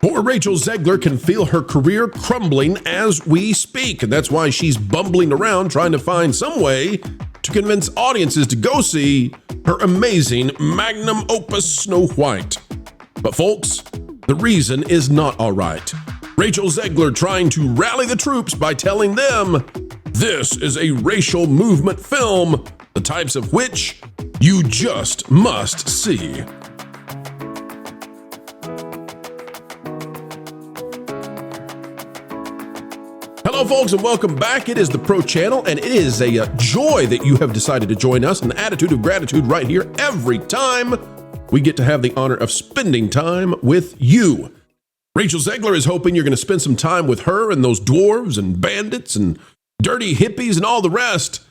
Poor Rachel Zegler can feel her career crumbling as we speak, and that's why she's bumbling around trying to find some way to convince audiences to go see her amazing magnum opus Snow White. But folks, the reason is not all right. Rachel Zegler trying to rally the troops by telling them this is a racial movement film, the types of which you just must see. Hello, folks, and welcome back. It is the Pro Channel, and it is a joy that you have decided to join us, an attitude of gratitude right here every time we get to have the honor of spending time with you. Rachel Zegler is hoping you're going to spend some time with her and those dwarves and bandits and dirty hippies and all the rest.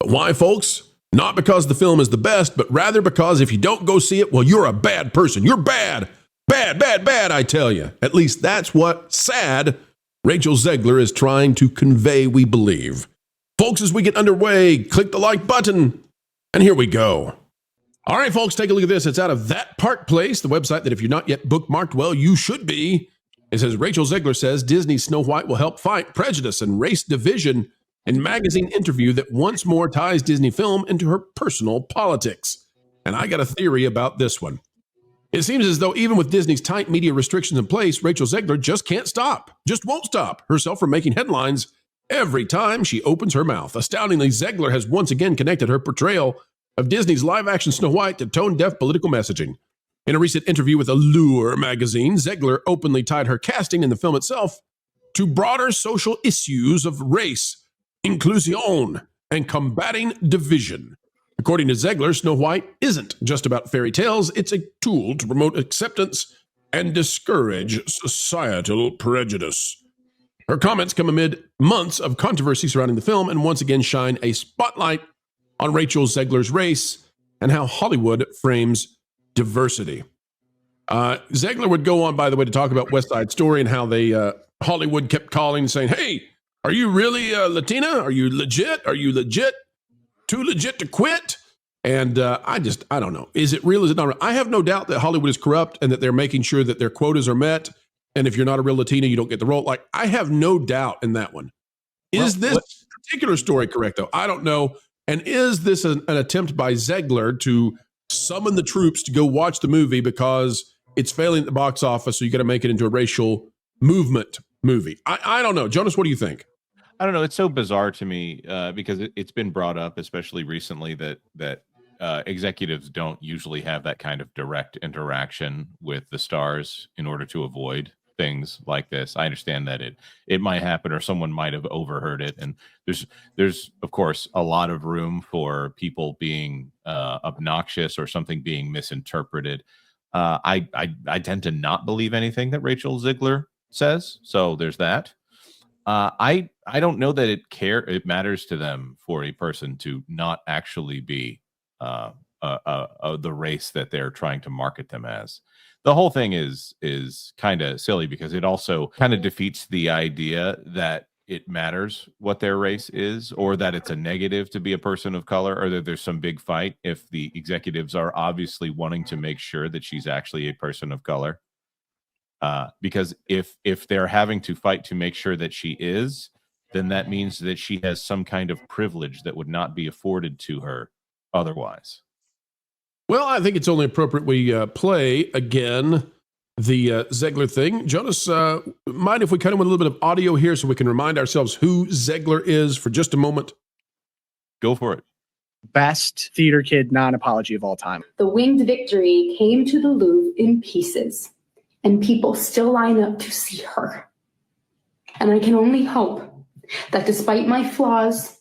But why, folks? Not because the film is the best, but rather because if you don't go see it, well, you're a bad person. You're bad. Bad, I tell you. At least that's what sad Rachel Zegler is trying to convey, we believe. Folks, as we get underway, click the like button, and here we go. All right, folks, take a look at this. It's out of That Park Place, the website that if you're not yet bookmarked, well, you should be. It says, Rachel Zegler says Disney's Snow White will help fight prejudice and race division in magazine interview that once more ties Disney film into her personal politics. And I got a theory about this one. It seems as though even with Disney's tight media restrictions in place, Rachel Zegler just can't stop, just won't stop herself from making headlines every time she opens her mouth. Astoundingly, Zegler has once again connected her portrayal of Disney's live-action Snow White to tone-deaf political messaging. In a recent interview with Allure magazine, Zegler openly tied her casting in the film itself to broader social issues of race, inclusion, and combating division. According to Zegler, Snow White isn't just about fairy tales, it's a tool to promote acceptance and discourage societal prejudice. Her comments come amid months of controversy surrounding the film and once again shine a spotlight on Rachel Zegler's race and how Hollywood frames diversity. Zegler would go on, by the way, to talk about West Side Story and how they Hollywood kept calling and saying, hey, are you really Latina? Are you legit? Are you legit? Too legit to quit? And I don't know. Is it real? Is it not real? I have no doubt that Hollywood is corrupt and that they're making sure that their quotas are met. And if you're not a real Latina, you don't get the role. Like, I have no doubt in that one. Is this particular story correct, though? I don't know. And is this an attempt by Zegler to summon the troops to go watch the movie because it's failing at the box office, so you got to make it into a racial movement movie? I don't know. Jonas, what do you think? I don't know. It's so bizarre to me because it's been brought up, especially recently, that executives don't usually have that kind of direct interaction with the stars in order to avoid things like this. I understand that it might happen or someone might have overheard it. And there's of course a lot of room for people being obnoxious or something being misinterpreted. I tend to not believe anything that Rachel Zegler says. So there's that. I don't know that it matters to them for a person to not actually be the race that they're trying to market them as. The whole thing is kind of silly because it also kind of defeats the idea that it matters what their race is, or that it's a negative to be a person of color, or that there's some big fight if the executives are obviously wanting to make sure that she's actually a person of color. Because if they're having to fight to make sure that she is, then that means that she has some kind of privilege that would not be afforded to her otherwise. Well, I think it's only appropriate we play again the Zegler thing. Jonas, mind if we cut in with a little bit of audio here so we can remind ourselves who Zegler is for just a moment? Go for it. Best theater kid non-apology of all time. The Winged Victory came to the Louvre in pieces, and people still line up to see her. And I can only hope that despite my flaws,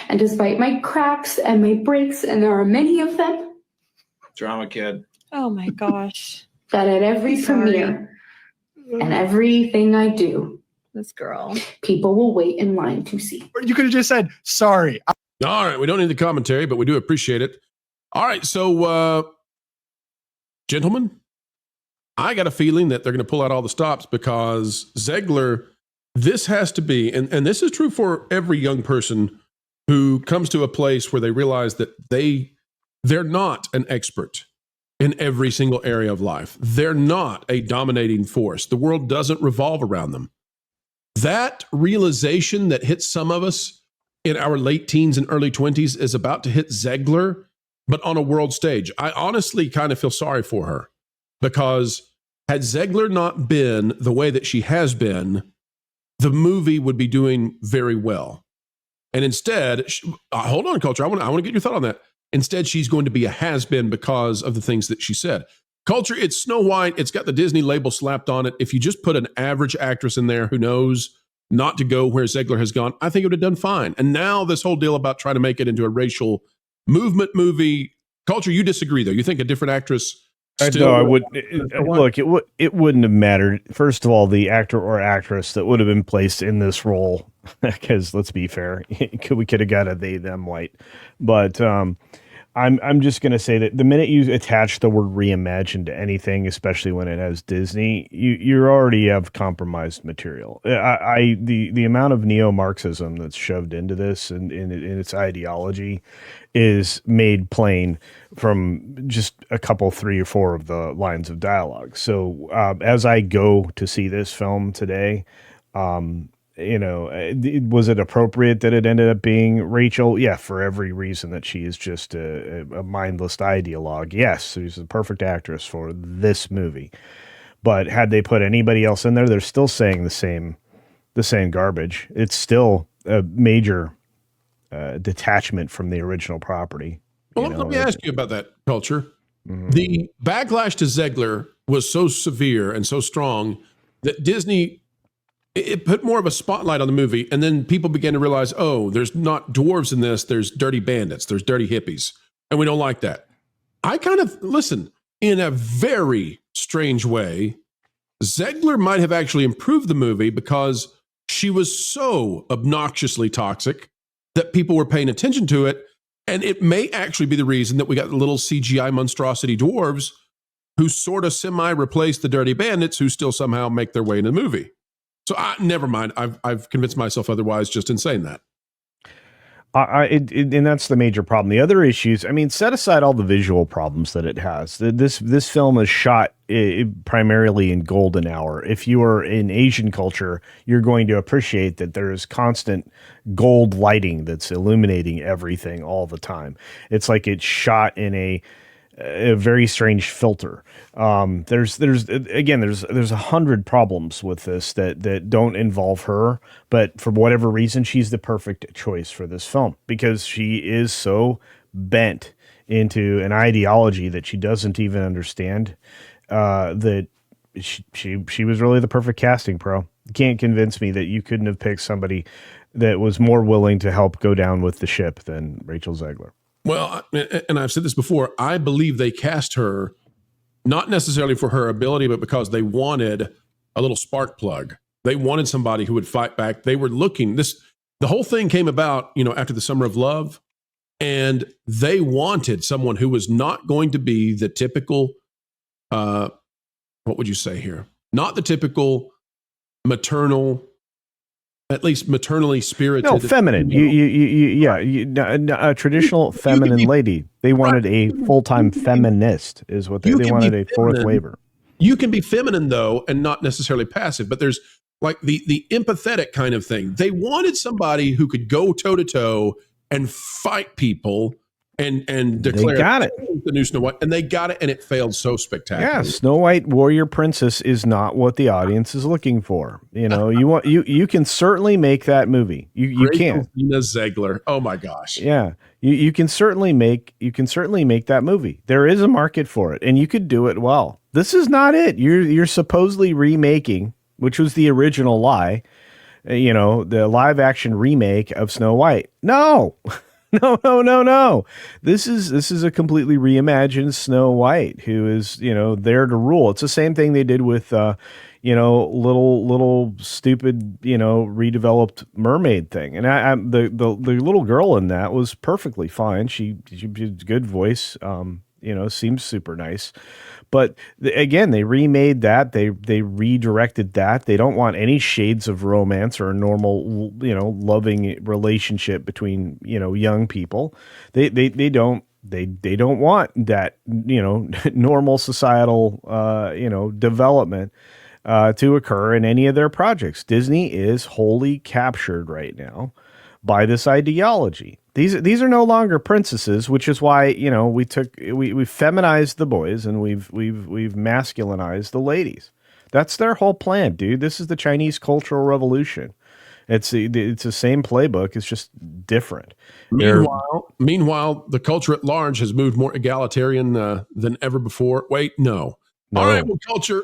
and despite my cracks and my breaks, and there are many of them, drama kid. Oh my gosh. that at every premiere and everything I do, This girl. people will wait in line to see. You could have just said, sorry. All right, we don't need the commentary, but we do appreciate it. All right, so, gentlemen, I got a feeling that they're going to pull out all the stops because Zegler, this has to be, and this is true for every young person who comes to a place where they realize that they're not an expert in every single area of life. They're not a dominating force. The world doesn't revolve around them. That realization that hits some of us in our late teens and early 20s is about to hit Zegler, but on a world stage. I honestly kind of feel sorry for her, because had Zegler not been the way that she has been, the movie would be doing very well. And instead, hold on, Culture. I want to get your thought on that. Instead, she's going to be a has-been because of the things that she said. Culture, it's Snow White. It's got the Disney label slapped on it. If you just put an average actress in there who knows not to go where Zegler has gone, I think it would have done fine. And now this whole deal about trying to make it into a racial movement movie. Culture, you disagree, though. You think a different actress... No, I would look. It wouldn't have mattered. First of all, the actor or actress that would have been placed in this role, because let's be fair, we could have got a they them white. But I'm just going to say that the minute you attach the word reimagined to anything, especially when it has Disney, you already have compromised material. The amount of neo-Marxism that's shoved into this and in its ideology is made plain from just a couple, 3 or 4 of the lines of dialogue. So as I go to see this film today, was it appropriate that it ended up being Rachel? Yeah, for every reason that she is just a mindless ideologue. Yes, she's the perfect actress for this movie. But had they put anybody else in there, they're still saying the same garbage. It's still a major detachment from the original property. Well, let me ask you about that, Culture. Mm-hmm. The backlash to Zegler was so severe and so strong that Disney... it put more of a spotlight on the movie, and then people began to realize, oh, there's not dwarves in this, there's dirty bandits, there's dirty hippies, and we don't like that. I kind of, listen, in a very strange way, Zegler might have actually improved the movie because she was so obnoxiously toxic that people were paying attention to it, and it may actually be the reason that we got the little CGI monstrosity dwarves who sort of semi-replace the dirty bandits who still somehow make their way in the movie. So never mind. I've convinced myself otherwise just in saying that. And that's the major problem. The other issues, I mean, set aside all the visual problems that it has. This film is shot primarily in golden hour. If you are in Asian culture, you're going to appreciate that there is constant gold lighting that's illuminating everything all the time. It's like it's shot in a very strange filter. There's 100 problems with this that don't involve her, but for whatever reason, she's the perfect choice for this film because she is so bent into an ideology that she doesn't even understand. That she was really the perfect casting pro. You can't convince me that you couldn't have picked somebody that was more willing to help go down with the ship than Rachel Zegler. Well, and I've said this before, I believe they cast her not necessarily for her ability, but because they wanted a little spark plug. They wanted somebody who would fight back. They were looking, the whole thing came about, after the Summer of Love, and they wanted someone who was not going to be the typical, what would you say here? Not the typical maternal, at least maternally spirited. No, feminine. A traditional feminine lady. They wanted a full-time feminist is what they wanted, a fourth waiver. You can be feminine, though, and not necessarily passive, but there's like the empathetic kind of thing. They wanted somebody who could go toe-to-toe and fight people and declare they got it. The new Snow White, and they got it, and it failed so spectacularly. Yeah, Snow White warrior princess is not what the audience is looking for. You can certainly make that movie. You can. Zegler. Oh my gosh. Yeah, you can certainly make that movie. There is a market for it, and you could do it well. This is not it. You're supposedly remaking, which was the original lie. The live action remake of Snow White. No. No. This is a completely reimagined Snow White who is, there to rule. It's the same thing they did with, little stupid, redeveloped mermaid thing. And the little girl in that was perfectly fine. She had a good voice, seems super nice. But again, they remade that. They redirected that. They don't want any shades of romance or a normal, loving relationship between, young people. They don't They don't want that, normal societal, development to occur in any of their projects. Disney is wholly captured right now by this ideology. These are no longer princesses, which is why, we feminized the boys and we've masculinized the ladies. That's their whole plan, dude. This is the Chinese Cultural Revolution. It's the same playbook. It's just different. Meanwhile, the culture at large has moved more egalitarian than ever before. Wait, no. All right, well, culture,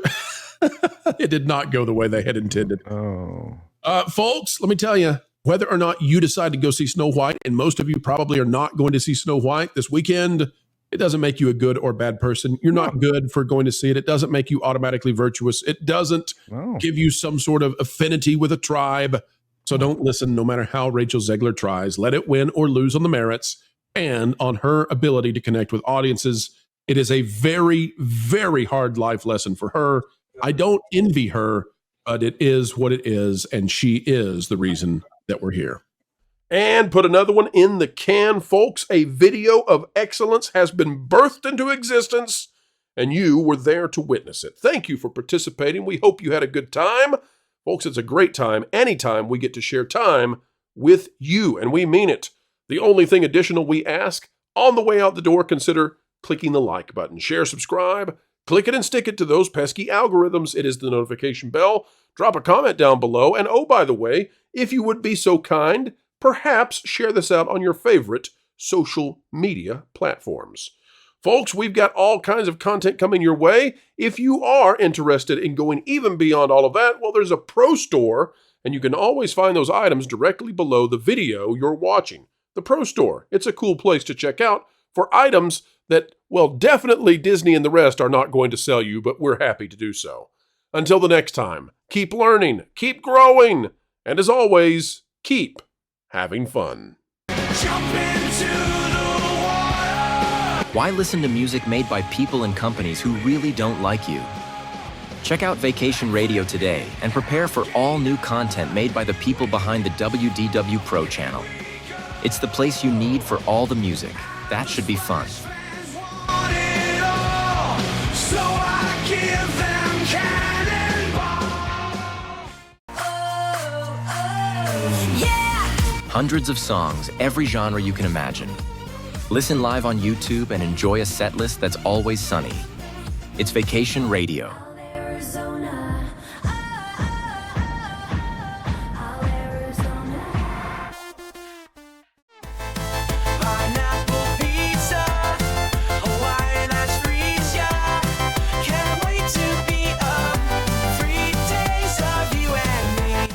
it did not go the way they had intended. Oh, folks, let me tell you, whether or not you decide to go see Snow White, and most of you probably are not going to see Snow White this weekend, it doesn't make you a good or bad person. You're not good for going to see it. It doesn't make you automatically virtuous. It doesn't give you some sort of affinity with a tribe. So don't listen, no matter how Rachel Zegler tries. Let it win or lose on the merits and on her ability to connect with audiences. It is a very, very hard life lesson for her. I don't envy her, but it is what it is, and she is the reason that we're here. And put another one in the can, folks. A video of excellence has been birthed into existence, and you were there to witness it. Thank you for participating. We hope you had a good time. Folks, it's a great time anytime we get to share time with you, and we mean it. The only thing additional we ask, on the way out the door, consider clicking the like button. Share, subscribe, click it and stick it to those pesky algorithms. It is the notification bell. Drop a comment down below, and oh, by the way, if you would be so kind, perhaps share this out on your favorite social media platforms. Folks, we've got all kinds of content coming your way. If you are interested in going even beyond all of that, well, there's a Pro Store, and you can always find those items directly below the video you're watching. The Pro Store, it's a cool place to check out for items that, well, definitely Disney and the rest are not going to sell you, but we're happy to do so. Until the next time, keep learning, keep growing, and as always, keep having fun. Why listen to music made by people and companies who really don't like you? Check out Vacation Radio today and prepare for all new content made by the people behind the WDW Pro Channel. It's the place you need for all the music. That should be fun. Hundreds of songs, every genre you can imagine. Listen live on YouTube and enjoy a set list that's always sunny. It's Vacation Radio.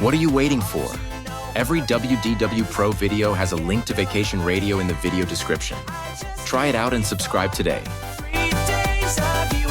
What are you waiting for? Every WDW Pro video has a link to Vacation Radio in the video description. Try it out and subscribe today. 3 days of you